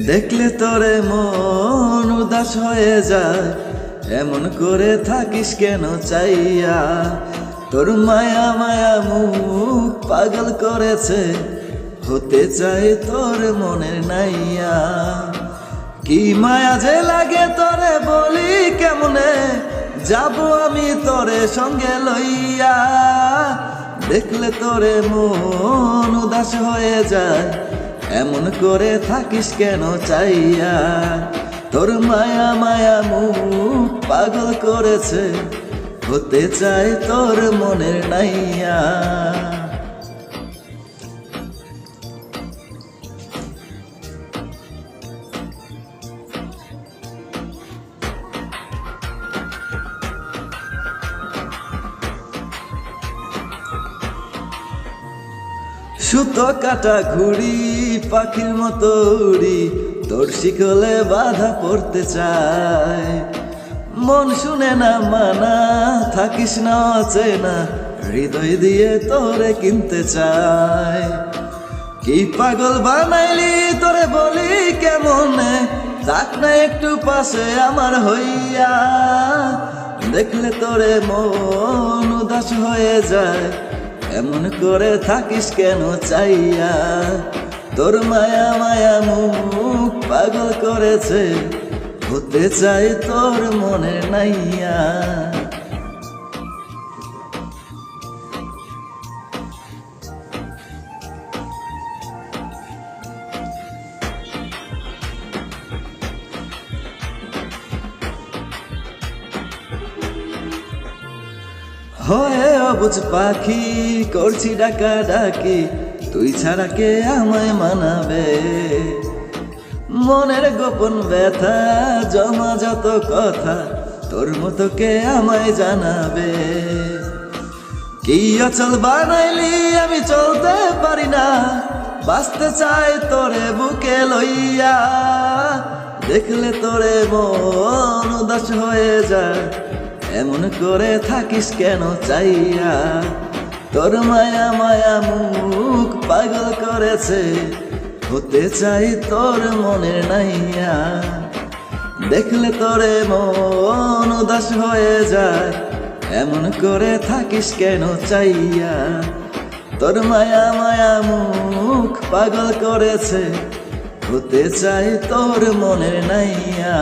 দেখলে তোরে মন উদাস হয়ে যায়, এমন করে থাকিস কেন চাইয়া। তোর মায়া মায়া মুখ পাগল করেছে, হতে চাই তোর মনের নাইয়া। কি মায়া যে লাগে তোরে বলি কেমনে, যাব আমি তোরে সঙ্গে লইয়া। দেখলে তোরে মন উদাস হয়ে যায়, এমন করে থাকিস কেন চাইয়া। তোর মায়া মায়া মুখ পাগল করেছে, হতে চাই তোর মনের নাইয়া। সুতো কাটা ঘুড়ি পাখির মতো উড়ি, তোর শিকলে বাধা পড়তে চায়। মন শুনে না মানা, থাকিস না অচেনা, হৃদয় দিয়ে তোরে কিনতে চায়। কি পাগল বানাইলি তোরে বলি কেমনে, থাক না একটু পাশে আমার হইয়া। দেখলে তোরে মন উদাস হয়ে যায়, এমন করে থাকিস কেন চাইয়া। তোর মায়া মায়া মুখ পাগল করেছে, হতে চাই তোর মনের নাইয়া। হয়ে অবুঝ পাখি করছি ডাকা ডাকি, তুই ছাড়া কে আমায় মানাবে। মনের গোপন ব্যথা জমা যত কথা, তোর মতো কে আমায় জানাবে। কি অচল বানাইলি আমি চলতে পারি না, বাঁচতে চাই তোরে বুকে লইয়া। দেখলে তোরে মন উদাস হয়ে যায়, এমন করে থাকিস কেন চাইয়া। তোর মায়া মায়া মুখ পাগল করেছে, হতে চাই তোর মনের নাইয়া। দেখলে তোরে মন উদাস হয়ে যায়, এমন করে থাকিস কেন চাইয়া। তোর মায়া মায়া মুখ পাগল করেছে, হতে চাই তোর মনের নাইয়া।